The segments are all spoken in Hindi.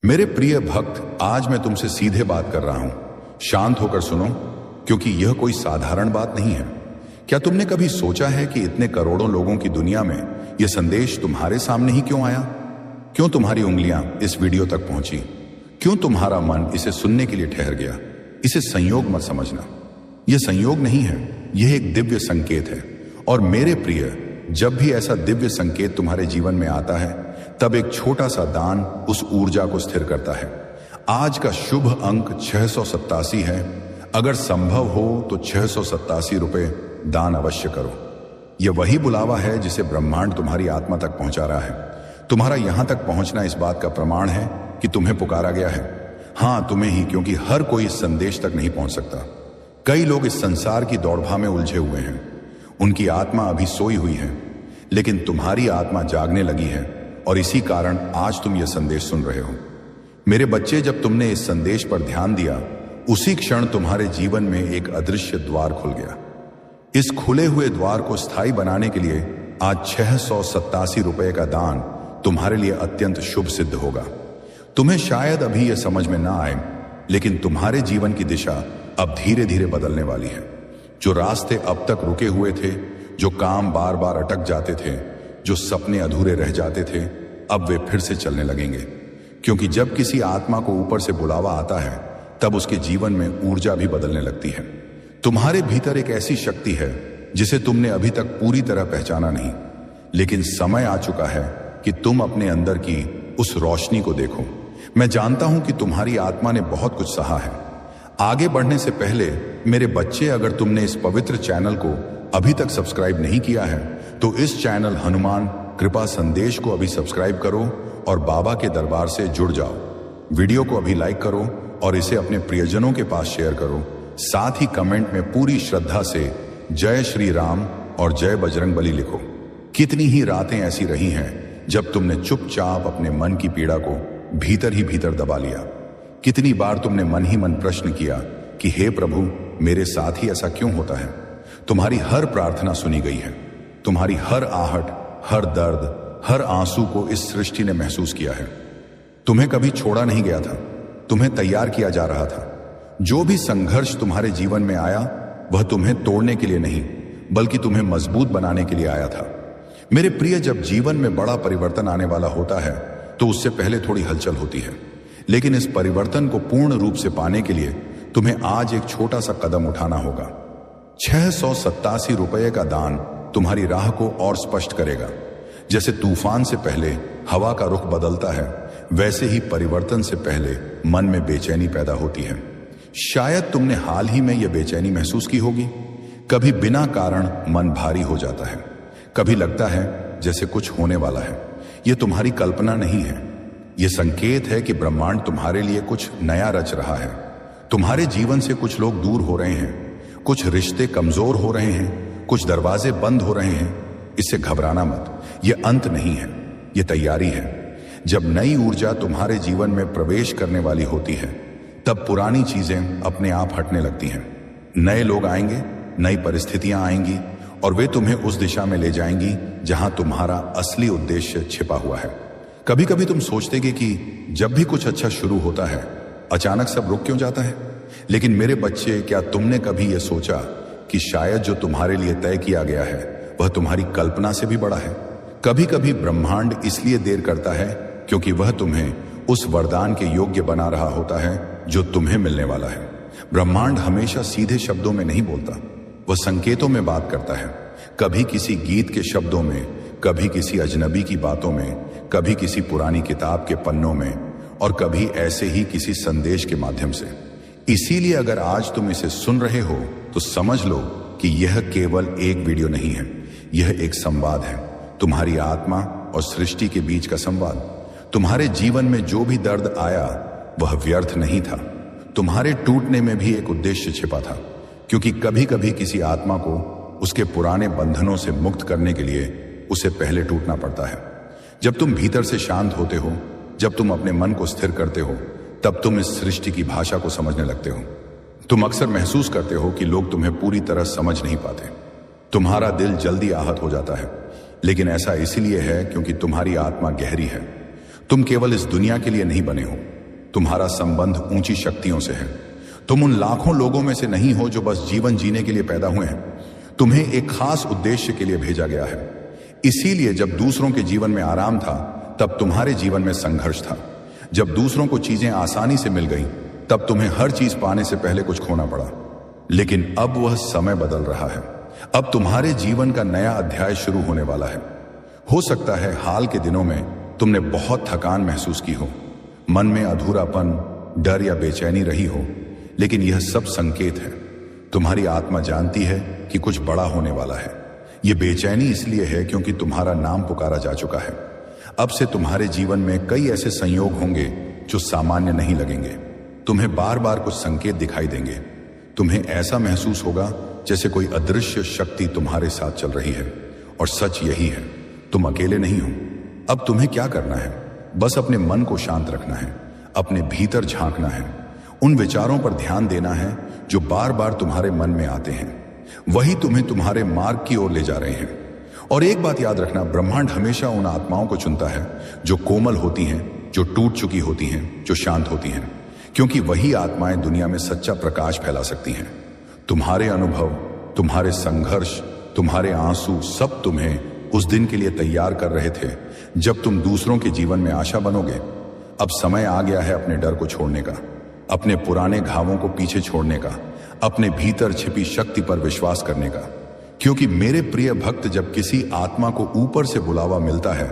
मेरे प्रिय भक्त, आज मैं तुमसे सीधे बात कर रहा हूं। शांत होकर सुनो, क्योंकि यह कोई साधारण बात नहीं है। क्या तुमने कभी सोचा है कि इतने करोड़ों लोगों की दुनिया में यह संदेश तुम्हारे सामने ही क्यों आया? क्यों तुम्हारी उंगलियां इस वीडियो तक पहुंची? क्यों तुम्हारा मन इसे सुनने के लिए ठहर गया? इसे संयोग मत समझना। यह संयोग नहीं है, यह एक दिव्य संकेत है। और मेरे प्रिय, जब भी ऐसा दिव्य संकेत तुम्हारे जीवन में आता है, तब एक छोटा सा दान उस ऊर्जा को स्थिर करता है। आज का शुभ अंक 687 है। अगर संभव हो तो 687 रुपए दान अवश्य करो। यह वही बुलावा है जिसे ब्रह्मांड तुम्हारी आत्मा तक पहुंचा रहा है। तुम्हारा यहां तक पहुंचना इस बात का प्रमाण है कि तुम्हें पुकारा गया है। हां, तुम्हें ही, क्योंकि हर कोई इस संदेश तक नहीं पहुंच सकता। कई लोग इस संसार की दौड़भाग में उलझे हुए हैं। उनकी आत्मा अभी सोई हुई है, लेकिन तुम्हारी आत्मा जागने लगी है, और इसी कारण आज तुम यह संदेश सुन रहे हो। मेरे बच्चे, जब तुमने इस संदेश पर ध्यान दिया, उसी क्षण तुम्हारे जीवन में एक अदृश्य द्वार खुल गया। इस खुले हुए द्वार को स्थायी बनाने के लिए आज 687 रुपए का दान तुम्हारे लिए अत्यंत शुभ सिद्ध होगा। तुम्हें शायद अभी यह समझ में ना आए, लेकिन तुम्हारे जीवन की दिशा अब धीरे धीरे बदलने वाली है। जो रास्ते अब तक रुके हुए थे, जो काम बार बार अटक जाते थे, जो सपने अधूरे रह जाते थे, अब वे फिर से चलने लगेंगे। क्योंकि जब किसी आत्मा को ऊपर से बुलावा आता है, तब उसके जीवन में ऊर्जा भी बदलने लगती है। तुम्हारे भीतर एक ऐसी शक्ति है जिसे तुमने अभी तक पूरी तरह पहचाना नहीं, लेकिन समय आ चुका है कि तुम अपने अंदर की उस रोशनी को देखो। मैं जानता हूं कि तुम्हारी आत्मा ने बहुत कुछ सहा है। आगे बढ़ने से पहले मेरे बच्चे, अगर तुमने इस पवित्र चैनल को अभी तक सब्सक्राइब नहीं किया है, तो इस चैनल हनुमान कृपा संदेश को अभी सब्सक्राइब करो और बाबा के दरबार से जुड़ जाओ। वीडियो को अभी लाइक करो और इसे अपने प्रियजनों के पास शेयर करो। साथ ही कमेंट में पूरी श्रद्धा से जय श्री राम और जय बजरंगबली लिखो। कितनी ही रातें ऐसी रही हैं जब तुमने चुपचाप अपने मन की पीड़ा को भीतर ही भीतर दबा लिया। कितनी बार तुमने मन ही मन प्रश्न किया कि हे प्रभु, मेरे साथ ही ऐसा क्यों होता है? तुम्हारी हर प्रार्थना सुनी गई है। तुम्हारी हर आहट, हर दर्द, हर आंसू को इस सृष्टि ने महसूस किया है। तुम्हें कभी छोड़ा नहीं गया था, तुम्हें तैयार किया जा रहा था। जो भी संघर्ष तुम्हारे जीवन में आया, वह तुम्हें तोड़ने के लिए नहीं, बल्कि तुम्हें मजबूत बनाने के लिए आया था। मेरे प्रिय, जब जीवन में बड़ा परिवर्तन आने वाला होता है, तो उससे पहले थोड़ी हलचल होती है। लेकिन इस परिवर्तन को पूर्ण रूप से पाने के लिए तुम्हें आज एक छोटा सा कदम उठाना होगा। 687 रुपए का दान तुम्हारी राह को और स्पष्ट करेगा। जैसे तूफान से पहले हवा का रुख बदलता है, वैसे ही परिवर्तन से पहले मन में बेचैनी पैदा होती है। शायद तुमने हाल ही में यह बेचैनी महसूस की होगी। कभी बिना कारण मन भारी हो जाता है, कभी लगता है जैसे कुछ होने वाला है। यह तुम्हारी कल्पना नहीं है, यह संकेत है कि ब्रह्मांड तुम्हारे लिए कुछ नया रच रहा है। तुम्हारे जीवन से कुछ लोग दूर हो रहे हैं, कुछ रिश्ते कमजोर हो रहे हैं, कुछ दरवाजे बंद हो रहे हैं। इससे घबराना मत, यह अंत नहीं है, यह तैयारी है। जब नई ऊर्जा तुम्हारे जीवन में प्रवेश करने वाली होती है, तब पुरानी चीजें अपने आप हटने लगती हैं। नए लोग आएंगे, नई परिस्थितियां आएंगी, और वे तुम्हें उस दिशा में ले जाएंगी जहां तुम्हारा असली उद्देश्य छिपा हुआ है। कभी कभी तुम सोचते कि जब भी कुछ अच्छा शुरू होता है, अचानक सब रुक क्यों जाता है? लेकिन मेरे बच्चे, क्या तुमने कभी यह सोचा कि शायद जो तुम्हारे लिए तय किया गया है, वह तुम्हारी कल्पना से भी बड़ा है? कभी कभी ब्रह्मांड इसलिए देर करता है क्योंकि वह तुम्हें उस वरदान के योग्य बना रहा होता है जो तुम्हें मिलने वाला है। ब्रह्मांड हमेशा सीधे शब्दों में नहीं बोलता, वह संकेतों में बात करता है। कभी किसी गीत के शब्दों में, कभी किसी अजनबी की बातों में, कभी किसी पुरानी किताब के पन्नों में, और कभी ऐसे ही किसी संदेश के माध्यम से। इसीलिए अगर आज तुम इसे सुन रहे हो, तो समझ लो कि यह केवल एक वीडियो नहीं है, यह एक संवाद है। तुम्हारी आत्मा और सृष्टि के बीच का संवाद। तुम्हारे जीवन में जो भी दर्द आया, वह व्यर्थ नहीं था। तुम्हारे टूटने में भी एक उद्देश्य छिपा था, क्योंकि कभी कभी किसी आत्मा को उसके पुराने बंधनों से मुक्त करने के लिए उसे पहले टूटना पड़ता है। जब तुम भीतर से शांत होते हो, जब तुम अपने मन को स्थिर करते हो, तब तुम इस सृष्टि की भाषा को समझने लगते हो। तुम अक्सर महसूस करते हो कि लोग तुम्हें पूरी तरह समझ नहीं पाते। तुम्हारा दिल जल्दी आहत हो जाता है, लेकिन ऐसा इसीलिए है क्योंकि तुम्हारी आत्मा गहरी है। तुम केवल इस दुनिया के लिए नहीं बने हो। तुम्हारा संबंध ऊंची शक्तियों से है। तुम उन लाखों लोगों में से नहीं हो जो बस जीवन जीने के लिए पैदा हुए हैं। तुम्हें एक खास उद्देश्य के लिए भेजा गया है। इसीलिए जब दूसरों के जीवन में आराम था, तब तुम्हारे जीवन में संघर्ष था। जब दूसरों को चीजें आसानी से मिल गई, तब तुम्हें हर चीज पाने से पहले कुछ खोना पड़ा। लेकिन अब वह समय बदल रहा है। अब तुम्हारे जीवन का नया अध्याय शुरू होने वाला है। हो सकता है हाल के दिनों में तुमने बहुत थकान महसूस की हो, मन में अधूरापन, डर या बेचैनी रही हो, लेकिन यह सब संकेत है। तुम्हारी आत्मा जानती है कि कुछ बड़ा होने वाला है। यह बेचैनी इसलिए है क्योंकि तुम्हारा नाम पुकारा जा चुका है। अब से तुम्हारे जीवन में कई ऐसे संयोग होंगे जो सामान्य नहीं लगेंगे। तुम्हें बार बार कुछ संकेत दिखाई देंगे। तुम्हें ऐसा महसूस होगा जैसे कोई अदृश्य शक्ति तुम्हारे साथ चल रही है। और सच यही है, तुम अकेले नहीं हो। अब तुम्हें क्या करना है? बस अपने मन को शांत रखना है, अपने भीतर झांकना है, उन विचारों पर ध्यान देना है जो बार बार तुम्हारे मन में आते हैं। वही तुम्हें तुम्हारे मार्ग की ओर ले जा रहे हैं। और एक बात याद रखना, ब्रह्मांड हमेशा उन आत्माओं को चुनता है जो कोमल होती हैं, जो टूट चुकी होती हैं, जो शांत होती हैं, क्योंकि वही आत्माएं दुनिया में सच्चा प्रकाश फैला सकती हैं। तुम्हारे अनुभव, तुम्हारे संघर्ष, तुम्हारे आंसू सब तुम्हें उस दिन के लिए तैयार कर रहे थे जब तुम दूसरों के जीवन में आशा बनोगे। अब समय आ गया है अपने डर को छोड़ने का, अपने पुराने घावों को पीछे छोड़ने का, अपने भीतर छिपी शक्ति पर विश्वास करने का। क्योंकि मेरे प्रिय भक्त, जब किसी आत्मा को ऊपर से बुलावा मिलता है,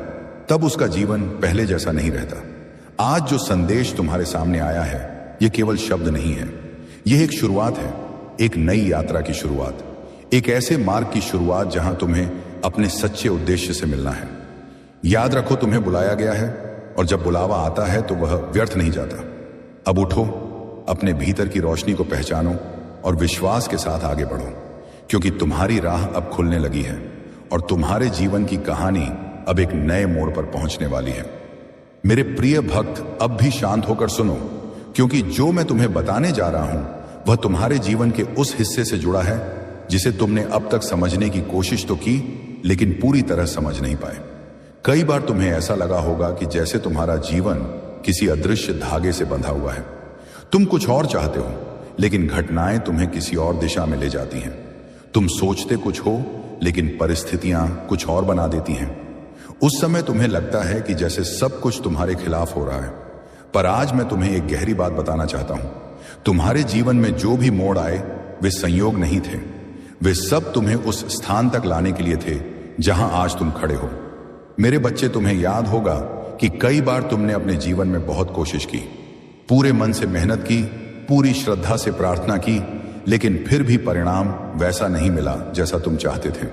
तब उसका जीवन पहले जैसा नहीं रहता। आज जो संदेश तुम्हारे सामने आया है, यह केवल शब्द नहीं है। यह एक शुरुआत है, एक नई यात्रा की शुरुआत, एक ऐसे मार्ग की शुरुआत जहां तुम्हें अपने सच्चे उद्देश्य से मिलना है। याद रखो, तुम्हें बुलाया गया है, और जब बुलावा आता है तो वह व्यर्थ नहीं जाता। अब उठो, अपने भीतर की रोशनी को पहचानो और विश्वास के साथ आगे बढ़ो, क्योंकि तुम्हारी राह अब खुलने लगी है और तुम्हारे जीवन की कहानी अब एक नए मोड़ पर पहुंचने वाली है। मेरे प्रिय भक्त, अब भी शांत होकर सुनो, क्योंकि जो मैं तुम्हें बताने जा रहा हूं वह तुम्हारे जीवन के उस हिस्से से जुड़ा है जिसे तुमने अब तक समझने की कोशिश तो की, लेकिन पूरी तरह समझ नहीं पाए। कई बार तुम्हें ऐसा लगा होगा कि जैसे तुम्हारा जीवन किसी अदृश्य धागे से बंधा हुआ है। तुम कुछ और चाहते हो, लेकिन घटनाएं तुम्हें किसी और दिशा में ले जाती हैं। तुम सोचते कुछ हो, लेकिन परिस्थितियां कुछ और बना देती हैं। उस समय तुम्हें लगता है कि जैसे सब कुछ तुम्हारे खिलाफ हो रहा है। पर आज मैं तुम्हें एक गहरी बात बताना चाहता हूं। तुम्हारे जीवन में जो भी मोड़ आए, वे संयोग नहीं थे। वे सब तुम्हें उस स्थान तक लाने के लिए थे जहां आज तुम खड़े हो। मेरे बच्चे, तुम्हें याद होगा कि कई बार तुमने अपने जीवन में बहुत कोशिश की, पूरे मन से मेहनत की, पूरी श्रद्धा से प्रार्थना की, लेकिन फिर भी परिणाम वैसा नहीं मिला जैसा तुम चाहते थे।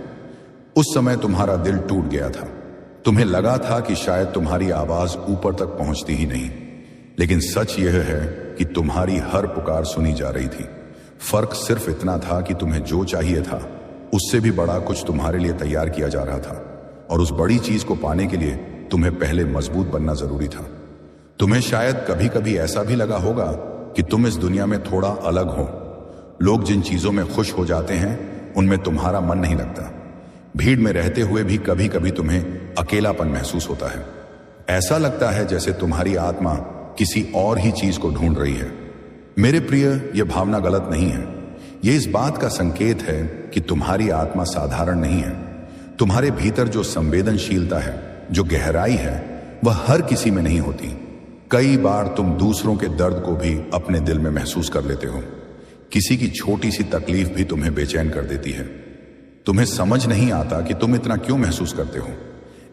उस समय तुम्हारा दिल टूट गया था। तुम्हें लगा था कि शायद तुम्हारी आवाज ऊपर तक पहुंचती ही नहीं। लेकिन सच यह है कि तुम्हारी हर पुकार सुनी जा रही थी। फर्क सिर्फ इतना था कि तुम्हें जो चाहिए था, उससे भी बड़ा कुछ तुम्हारे लिए तैयार किया जा रहा था। और उस बड़ी चीज को पाने के लिए तुम्हें पहले मजबूत बनना जरूरी था। तुम्हें शायद कभी कभी ऐसा भी लगा होगा कि तुम इस दुनिया में थोड़ा अलग हो। लोग जिन चीजों में खुश हो जाते हैं, उनमें तुम्हारा मन नहीं लगता। भीड़ में रहते हुए भी कभी कभी तुम्हें अकेलापन महसूस होता है। ऐसा लगता है जैसे तुम्हारी आत्मा किसी और ही चीज को ढूंढ रही है। मेरे प्रिय, यह भावना गलत नहीं है। यह इस बात का संकेत है कि तुम्हारी आत्मा साधारण नहीं है। तुम्हारे भीतर जो संवेदनशीलता है, जो गहराई है, वह हर किसी में नहीं होती। कई बार तुम दूसरों के दर्द को भी अपने दिल में महसूस कर लेते हो। किसी की छोटी सी तकलीफ भी तुम्हें बेचैन कर देती है। तुम्हें समझ नहीं आता कि तुम इतना क्यों महसूस करते हो,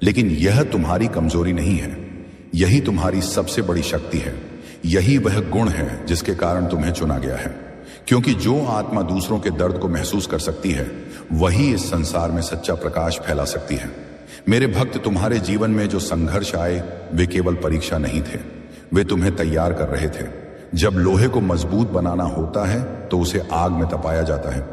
लेकिन यह तुम्हारी कमजोरी नहीं है। यही तुम्हारी सबसे बड़ी शक्ति है। यही वह गुण है जिसके कारण तुम्हें चुना गया है। क्योंकि जो आत्मा दूसरों के दर्द को महसूस कर सकती है, वही इस संसार में सच्चा प्रकाश फैला सकती है। मेरे भक्त, तुम्हारे जीवन में जो संघर्ष आए, वे केवल परीक्षा नहीं थे। वे तुम्हें तैयार कर रहे थे। जब लोहे को मजबूत बनाना होता है तो उसे आग में तपाया जाता है।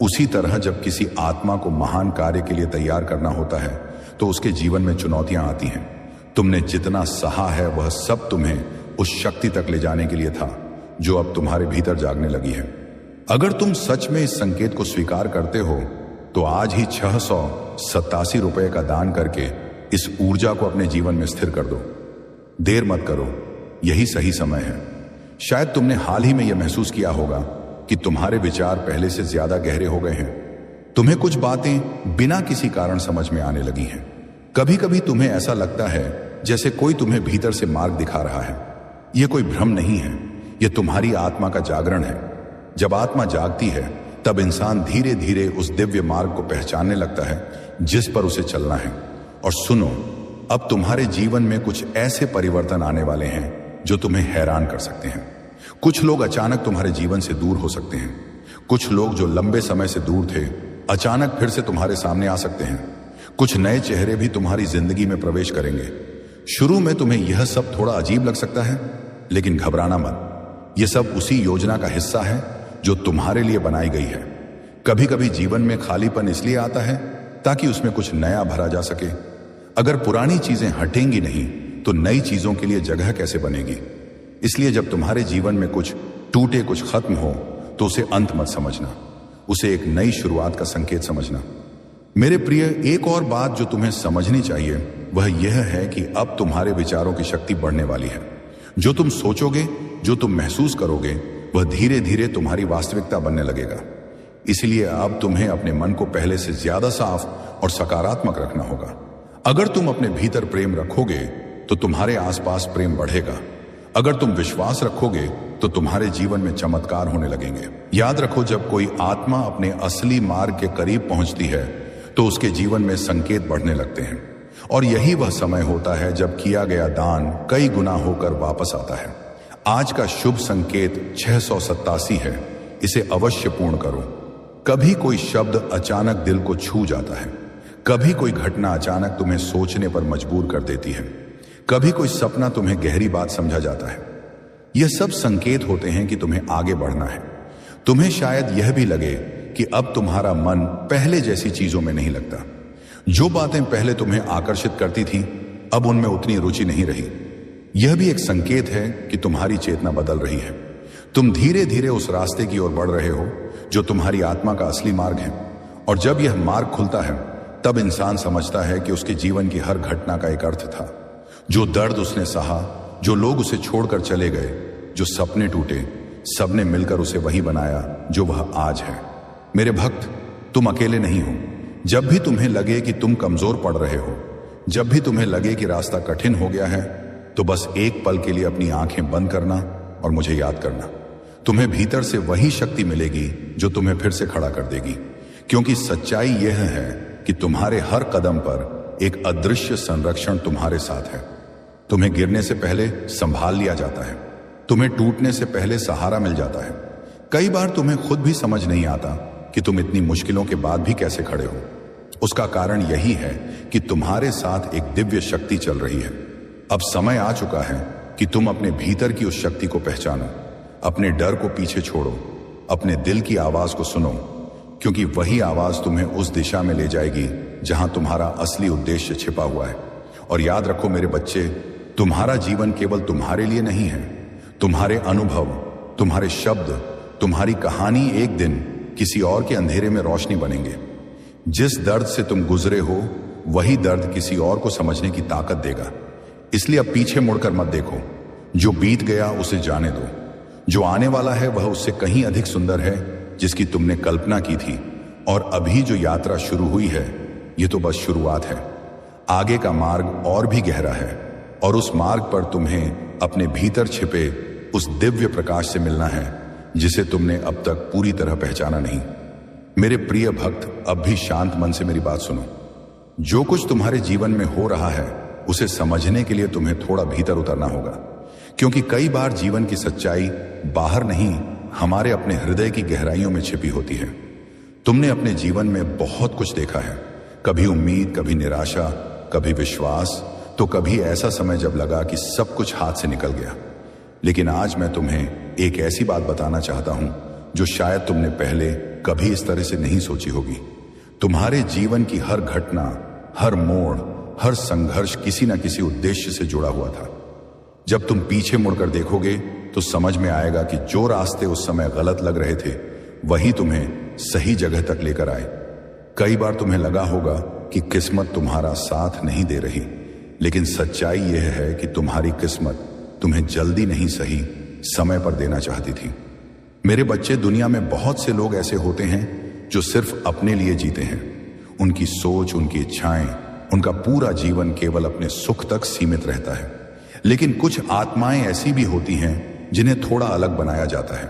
उसी तरह जब किसी आत्मा को महान कार्य के लिए तैयार करना होता है तो उसके जीवन में चुनौतियां आती हैं। तुमने जितना सहा है वह सब तुम्हें उस शक्ति तक ले जाने के लिए था जो अब तुम्हारे भीतर जागने लगी है। अगर तुम सच में इस संकेत को स्वीकार करते हो तो आज ही 687 रुपए का दान करके इस ऊर्जा को अपने जीवन में स्थिर कर दो। देर मत करो, यही सही समय है। शायद तुमने हाल ही में यह महसूस किया होगा कि तुम्हारे विचार पहले से ज्यादा गहरे हो गए हैं। तुम्हें कुछ बातें बिना किसी कारण समझ में आने लगी हैं। कभी कभी तुम्हें ऐसा लगता है जैसे कोई तुम्हें भीतर से मार्ग दिखा रहा है। यह कोई भ्रम नहीं है, यह तुम्हारी आत्मा का जागरण है। जब आत्मा जागती है तब इंसान धीरे धीरे उस दिव्य मार्ग को पहचानने लगता है जिस पर उसे चलना है। और सुनो, अब तुम्हारे जीवन में कुछ ऐसे परिवर्तन आने वाले हैं जो तुम्हें हैरान कर सकते हैं। कुछ लोग अचानक तुम्हारे जीवन से दूर हो सकते हैं। कुछ लोग जो लंबे समय से दूर थे अचानक फिर से तुम्हारे सामने आ सकते हैं। कुछ नए चेहरे भी तुम्हारी जिंदगी में प्रवेश करेंगे। शुरू में तुम्हें यह सब थोड़ा अजीब लग सकता है, लेकिन घबराना मत। यह सब उसी योजना का हिस्सा है जो तुम्हारे लिए बनाई गई है। कभी कभी जीवन में खालीपन इसलिए आता है ताकि उसमें कुछ नया भरा जा सके। अगर पुरानी चीजें हटेंगी नहीं तो नई चीजों के लिए जगह कैसे बनेगी। इसलिए जब तुम्हारे जीवन में कुछ टूटे, कुछ खत्म हो, तो उसे अंत मत समझना, उसे एक नई शुरुआत का संकेत समझना। मेरे प्रिय, एक और बात जो तुम्हें समझनी चाहिए वह यह है कि अब तुम्हारे विचारों की शक्ति बढ़ने वाली है। जो तुम सोचोगे, जो तुम महसूस करोगे, वह धीरे धीरे तुम्हारी वास्तविकता बनने लगेगा। इसलिए अब तुम्हें अपने मन को पहले से ज्यादा साफ और सकारात्मक रखना होगा। अगर तुम अपने भीतर प्रेम रखोगे तो तुम्हारे आसपास प्रेम बढ़ेगा। अगर तुम विश्वास रखोगे तो तुम्हारे जीवन में चमत्कार होने लगेंगे। याद रखो, जब कोई आत्मा अपने असली मार्ग के करीब पहुंचती है तो उसके जीवन में संकेत बढ़ने लगते हैं। और यही वह समय होता है जब किया गया दान कई गुना होकर वापस आता है। आज का शुभ संकेत 687 है। इसे अवश्य पूर्ण करो। कभी कोई शब्द अचानक दिल को छू जाता है। कभी कोई घटना अचानक तुम्हें सोचने पर मजबूर कर देती है। कभी कोई सपना तुम्हें गहरी बात समझा जाता है। यह सब संकेत होते हैं कि तुम्हें आगे बढ़ना है। तुम्हें शायद यह भी लगे कि अब तुम्हारा मन पहले जैसी चीजों में नहीं लगता। जो बातें पहले तुम्हें आकर्षित करती थीं, अब उनमें उतनी रुचि नहीं रही। यह भी एक संकेत है कि तुम्हारी चेतना बदल रही है। तुम धीरे धीरे उस रास्ते की ओर बढ़ रहे हो जो तुम्हारी आत्मा का असली मार्ग है। और जब यह मार्ग खुलता है तब इंसान समझता है कि उसके जीवन की हर घटना का एक अर्थ था। जो दर्द उसने सहा, जो लोग उसे छोड़कर चले गए, जो सपने टूटे, सबने मिलकर उसे वही बनाया जो वह आज है। मेरे भक्त, तुम अकेले नहीं हो। जब भी तुम्हें लगे कि तुम कमजोर पड़ रहे हो, जब भी तुम्हें लगे कि रास्ता कठिन हो गया है, तो बस एक पल के लिए अपनी आंखें बंद करना और मुझे याद करना। तुम्हें भीतर से वही शक्ति मिलेगी जो तुम्हें फिर से खड़ा कर देगी। क्योंकि सच्चाई यह है कि तुम्हारे हर कदम पर एक अदृश्य संरक्षण तुम्हारे साथ है। तुम्हें गिरने से पहले संभाल लिया जाता है। तुम्हें टूटने से पहले सहारा मिल जाता है। कई बार तुम्हें खुद भी समझ नहीं आता कि तुम इतनी मुश्किलों के बाद भी कैसे खड़े हो। उसका कारण यही है कि तुम्हारे साथ एक दिव्य शक्ति चल रही है। अब समय आ चुका है कि तुम अपने भीतर की उस शक्ति को पहचानो। अपने डर को पीछे छोड़ो, अपने दिल की आवाज को सुनो, क्योंकि वही आवाज तुम्हें उस दिशा में ले जाएगी जहां तुम्हारा असली उद्देश्य छिपा हुआ है। और याद रखो मेरे बच्चे, तुम्हारा जीवन केवल तुम्हारे लिए नहीं है। तुम्हारे अनुभव, तुम्हारे शब्द, तुम्हारी कहानी एक दिन किसी और के अंधेरे में रोशनी बनेंगे। जिस दर्द से तुम गुजरे हो वही दर्द किसी और को समझने की ताकत देगा। इसलिए अब पीछे मुड़कर मत देखो। जो बीत गया उसे जाने दो। जो आने वाला है वह उससे कहीं अधिक सुंदर है जिसकी तुमने कल्पना की थी। और अभी जो यात्रा शुरू हुई है, यह तो बस शुरुआत है। आगे का मार्ग और भी गहरा है और उस मार्ग पर तुम्हें अपने भीतर छिपे उस दिव्य प्रकाश से मिलना है जिसे तुमने अब तक पूरी तरह पहचाना नहीं। मेरे प्रिय भक्त, अब भी शांत मन से मेरी बात सुनो। जो कुछ तुम्हारे जीवन में हो रहा है उसे समझने के लिए तुम्हें थोड़ा भीतर उतरना होगा। क्योंकि कई बार जीवन की सच्चाई बाहर नहीं, हमारे अपने हृदय की गहराइयों में छिपी होती है। तुमने अपने जीवन में बहुत कुछ देखा है। कभी उम्मीद, कभी निराशा, कभी विश्वास, तो कभी ऐसा समय जब लगा कि सब कुछ हाथ से निकल गया। लेकिन आज मैं तुम्हें एक ऐसी बात बताना चाहता हूं जो शायद तुमने पहले कभी इस तरह से नहीं सोची होगी। तुम्हारे जीवन की हर घटना, हर मोड़, हर संघर्ष किसी न किसी उद्देश्य से जुड़ा हुआ था। जब तुम पीछे मुड़कर देखोगे तो समझ में आएगा कि जो रास्ते उस समय गलत लग रहे थे वही तुम्हें सही जगह तक लेकर आए। कई बार तुम्हें लगा होगा कि किस्मत तुम्हारा साथ नहीं दे रही, लेकिन सच्चाई यह है कि तुम्हारी किस्मत तुम्हें जल्दी नहीं सही समय पर देना चाहती थी। मेरे बच्चे, दुनिया में बहुत से लोग ऐसे होते हैं जो सिर्फ अपने लिए जीते हैं। उनकी सोच, उनकी इच्छाएं, उनका पूरा जीवन केवल अपने सुख तक सीमित रहता है। लेकिन कुछ आत्माएं ऐसी भी होती हैं जिन्हें थोड़ा अलग बनाया जाता है।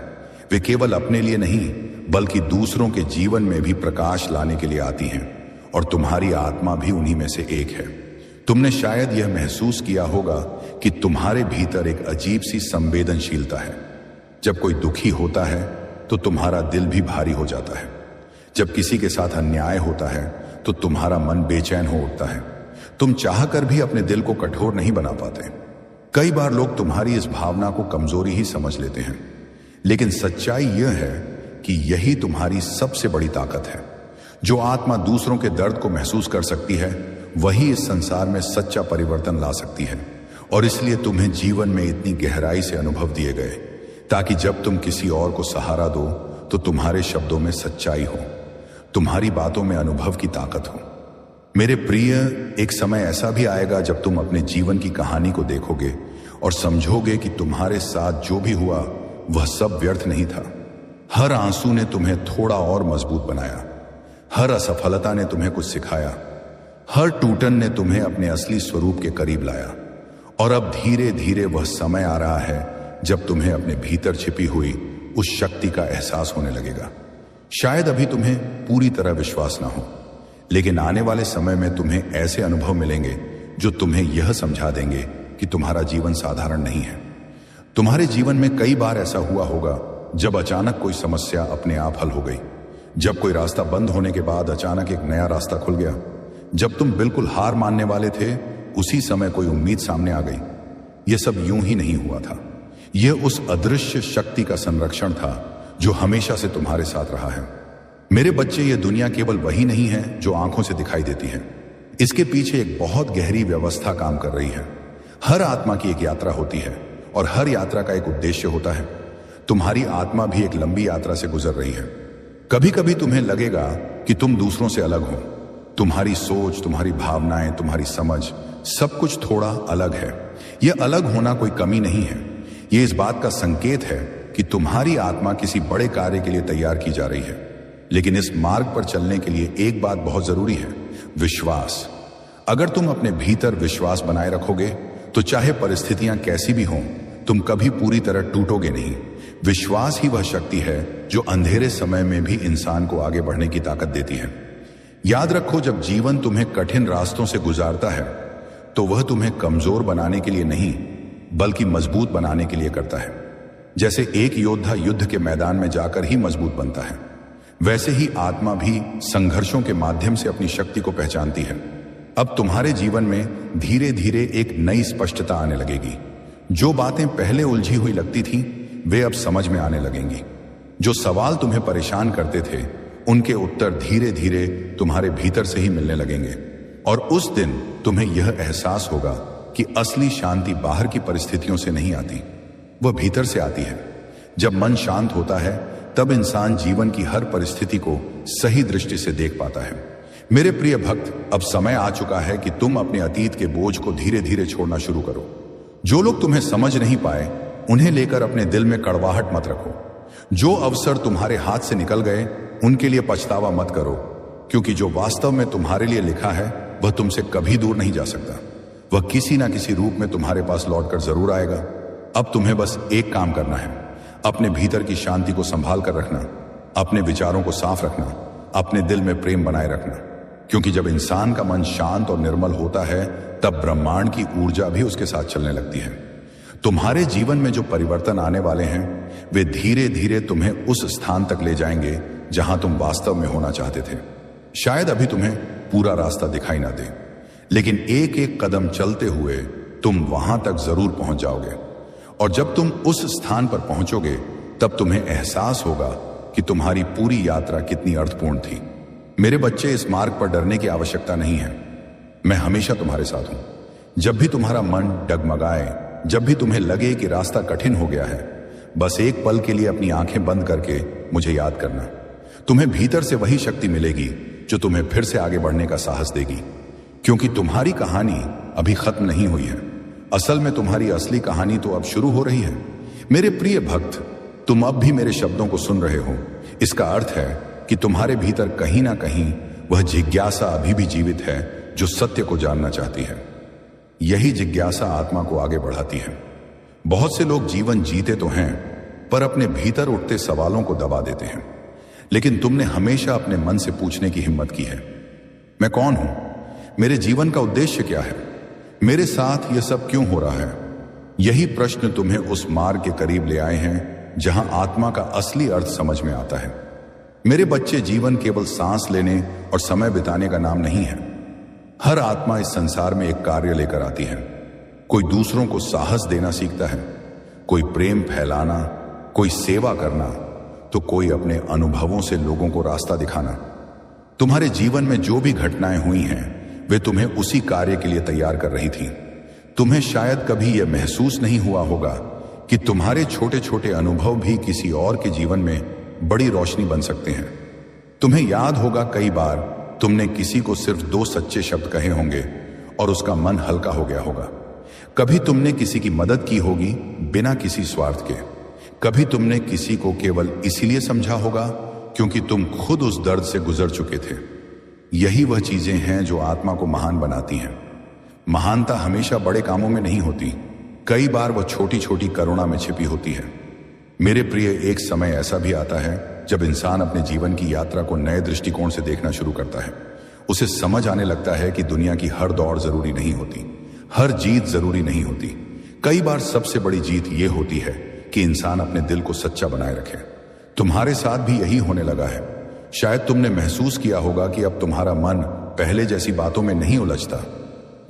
वे केवल अपने लिए नहीं बल्कि दूसरों के जीवन में भी प्रकाश लाने के लिए आती हैं, और तुम्हारी आत्मा भी उन्हीं में से एक है। तुमने शायद यह महसूस किया होगा कि तुम्हारे भीतर एक अजीब सी संवेदनशीलता है। जब कोई दुखी होता है तो तुम्हारा दिल भी भारी हो जाता है। जब किसी के साथ अन्याय होता है तो तुम्हारा मन बेचैन हो उठता है। तुम चाहकर भी अपने दिल को कठोर नहीं बना पाते। कई बार लोग तुम्हारी इस भावना को कमजोरी ही समझ लेते हैं, लेकिन सच्चाई यह है कि यही तुम्हारी सबसे बड़ी ताकत है। जो आत्मा दूसरों के दर्द को महसूस कर सकती है वही इस संसार में सच्चा परिवर्तन ला सकती है। और इसलिए तुम्हें जीवन में इतनी गहराई से अनुभव दिए गए, ताकि जब तुम किसी और को सहारा दो तो तुम्हारे शब्दों में सच्चाई हो, तुम्हारी बातों में अनुभव की ताकत हो। मेरे प्रिय, एक समय ऐसा भी आएगा जब तुम अपने जीवन की कहानी को देखोगे और समझोगे कि तुम्हारे साथ जो भी हुआ वह सब व्यर्थ नहीं था। हर आंसू ने तुम्हें थोड़ा और मजबूत बनाया, हर असफलता ने तुम्हें कुछ सिखाया, हर टूटन ने तुम्हें अपने असली स्वरूप के करीब लाया। और अब धीरे धीरे वह समय आ रहा है जब तुम्हें अपने भीतर छिपी हुई उस शक्ति का एहसास होने लगेगा। शायद अभी तुम्हें पूरी तरह विश्वास ना हो, लेकिन आने वाले समय में तुम्हें ऐसे अनुभव मिलेंगे जो तुम्हें यह समझा देंगे कि तुम्हारा जीवन साधारण नहीं है। तुम्हारे जीवन में कई बार ऐसा हुआ होगा जब अचानक कोई समस्या अपने आप हल हो गई, जब कोई रास्ता बंद होने के बाद अचानक एक नया रास्ता खुल गया, जब तुम बिल्कुल हार मानने वाले थे उसी समय कोई उम्मीद सामने आ गई। यह सब यूं ही नहीं हुआ था। यह उस अदृश्य शक्ति का संरक्षण था जो हमेशा से तुम्हारे साथ रहा है। मेरे बच्चे, यह दुनिया केवल वही नहीं है जो आंखों से दिखाई देती है। इसके पीछे एक बहुत गहरी व्यवस्था काम कर रही है। हर आत्मा की एक यात्रा होती है और हर यात्रा का एक उद्देश्य होता है। तुम्हारी आत्मा भी एक लंबी यात्रा से गुजर रही है। कभी कभी तुम्हें लगेगा कि तुम दूसरों से अलग हो। तुम्हारी सोच, तुम्हारी भावनाएं, तुम्हारी समझ, सब कुछ थोड़ा अलग है। यह अलग होना कोई कमी नहीं है। यह इस बात का संकेत है कि तुम्हारी आत्मा किसी बड़े कार्य के लिए तैयार की जा रही है। लेकिन इस मार्ग पर चलने के लिए एक बात बहुत जरूरी है, विश्वास। अगर तुम अपने भीतर विश्वास बनाए रखोगे तो चाहे परिस्थितियां कैसी भी हों, तुम कभी पूरी तरह टूटोगे नहीं। विश्वास ही वह शक्ति है जो अंधेरे समय में भी इंसान को आगे बढ़ने की ताकत देती है। याद रखो, जब जीवन तुम्हें कठिन रास्तों से गुजारता है तो वह तुम्हें कमजोर बनाने के लिए नहीं बल्कि मजबूत बनाने के लिए करता है। जैसे एक योद्धा युद्ध के मैदान में जाकर ही मजबूत बनता है, वैसे ही आत्मा भी संघर्षों के माध्यम से अपनी शक्ति को पहचानती है। अब तुम्हारे जीवन में धीरे धीरे एक नई स्पष्टता आने लगेगी। जो बातें पहले उलझी हुई लगती थीं, वे अब समझ में आने लगेंगी। जो सवाल तुम्हें परेशान करते थे, उनके उत्तर धीरे धीरे तुम्हारे भीतर से ही मिलने लगेंगे। और उस दिन तुम्हें यह एहसास होगा कि असली शांति बाहर की परिस्थितियों से नहीं आती, वह भीतर से आती है। जब मन शांत होता है तब इंसान जीवन की हर परिस्थिति को सही दृष्टि से देख पाता है। मेरे प्रिय भक्त, अब समय आ चुका है कि तुम अपने अतीत के बोझ को धीरे धीरे छोड़ना शुरू करो। जो लोग तुम्हें समझ नहीं पाए, उन्हें लेकर अपने दिल में कड़वाहट मत रखो। जो अवसर तुम्हारे हाथ से निकल गए, उनके लिए पछतावा मत करो, क्योंकि जो वास्तव में तुम्हारे लिए लिखा है वह तुमसे कभी दूर नहीं जा सकता। वह किसी ना किसी रूप में तुम्हारे पास लौटकर जरूर आएगा। अब तुम्हें बस एक काम करना है, अपने भीतर की शांति को संभाल कर रखना, अपने विचारों को साफ रखना, अपने दिल में प्रेम बनाए रखना। क्योंकि जब इंसान का मन शांत और निर्मल होता है, तब ब्रह्मांड की ऊर्जा भी उसके साथ चलने लगती है। तुम्हारे जीवन में जो परिवर्तन आने वाले हैं, वे धीरे धीरे तुम्हें उस स्थान तक ले जाएंगे जहां तुम वास्तव में होना चाहते थे। शायद अभी तुम्हें पूरा रास्ता दिखाई ना दे, लेकिन एक एक कदम चलते हुए तुम वहां तक जरूर पहुंच जाओगे। और जब तुम उस स्थान पर पहुंचोगे, तब तुम्हें एहसास होगा कि तुम्हारी पूरी यात्रा कितनी अर्थपूर्ण थी। मेरे बच्चे, इस मार्ग पर डरने की आवश्यकता नहीं है। मैं हमेशा तुम्हारे साथ हूं। जब भी तुम्हारा मन डगमगाए, जब भी तुम्हें लगे कि रास्ता कठिन हो गया है, बस एक पल के लिए अपनी आंखें बंद करके मुझे याद करना। तुम्हें भीतर से वही शक्ति मिलेगी जो तुम्हें फिर से आगे बढ़ने का साहस देगी। क्योंकि तुम्हारी कहानी अभी खत्म नहीं हुई है। असल में तुम्हारी असली कहानी तो अब शुरू हो रही है। मेरे प्रिय भक्त, तुम अब भी मेरे शब्दों को सुन रहे हो। इसका अर्थ है कि तुम्हारे भीतर कहीं ना कहीं वह जिज्ञासा अभी भी जीवित है जो सत्य को जानना चाहती है। यही जिज्ञासा आत्मा को आगे बढ़ाती है। बहुत से लोग जीवन जीते तो हैं, पर अपने भीतर उठते सवालों को दबा देते हैं। लेकिन तुमने हमेशा अपने मन से पूछने की हिम्मत की है, मैं कौन हूं? मेरे जीवन का उद्देश्य क्या है? मेरे साथ यह सब क्यों हो रहा है? यही प्रश्न तुम्हें उस मार्ग के करीब ले आए हैं जहां आत्मा का असली अर्थ समझ में आता है। मेरे बच्चे, जीवन केवल सांस लेने और समय बिताने का नाम नहीं है। हर आत्मा इस संसार में एक कार्य लेकर आती है। कोई दूसरों को साहस देना सीखता है, कोई प्रेम फैलाना, कोई सेवा करना, तो कोई अपने अनुभवों से लोगों को रास्ता दिखाना। तुम्हारे जीवन में जो भी घटनाएं हुई हैं, वे तुम्हें उसी कार्य के लिए तैयार कर रही थी। तुम्हें शायद कभी यह महसूस नहीं हुआ होगा कि तुम्हारे छोटे छोटे अनुभव भी किसी और के जीवन में बड़ी रोशनी बन सकते हैं। तुम्हें याद होगा कई बार तुमने किसी को सिर्फ 2 सच्चे शब्द कहे होंगे और उसका मन हल्का हो गया होगा। कभी तुमने किसी की मदद की होगी बिना किसी स्वार्थ के। कभी तुमने किसी को केवल इसीलिए समझा होगा क्योंकि तुम खुद उस दर्द से गुजर चुके थे। यही वह चीजें हैं जो आत्मा को महान बनाती हैं। महानता हमेशा बड़े कामों में नहीं होती, कई बार वह छोटी छोटी करुणा में छिपी होती है। मेरे प्रिय, एक समय ऐसा भी आता है जब इंसान अपने जीवन की यात्रा को नए दृष्टिकोण से देखना शुरू करता है। उसे समझ आने लगता है कि दुनिया की हर दौड़ जरूरी नहीं होती, हर जीत जरूरी नहीं होती। कई बार सबसे बड़ी जीत यह होती है कि इंसान अपने दिल को सच्चा बनाए रखे। तुम्हारे साथ भी यही होने लगा है। शायद तुमने महसूस किया होगा कि अब तुम्हारा मन पहले जैसी बातों में नहीं उलझता।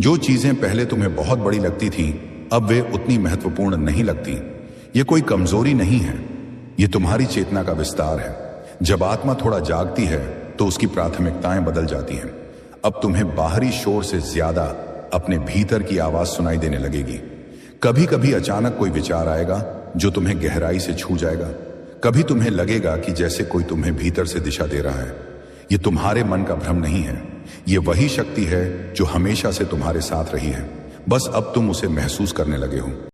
जो चीजें पहले तुम्हें बहुत बड़ी लगती थीं, अब वे उतनी महत्वपूर्ण नहीं लगती। ये कोई कमजोरी नहीं है, ये तुम्हारी चेतना का विस्तार है। जब आत्मा थोड़ा जागती है तो उसकी प्राथमिकताएं बदल जाती हैं। अब तुम्हें बाहरी शोर से ज्यादा अपने भीतर की आवाज सुनाई देने लगेगी। कभी कभी अचानक कोई विचार आएगा जो तुम्हें गहराई से छू जाएगा। कभी तुम्हें लगेगा कि जैसे कोई तुम्हें भीतर से दिशा दे रहा है। ये तुम्हारे मन का भ्रम नहीं है, ये वही शक्ति है जो हमेशा से तुम्हारे साथ रही है। बस अब तुम उसे महसूस करने लगे हो।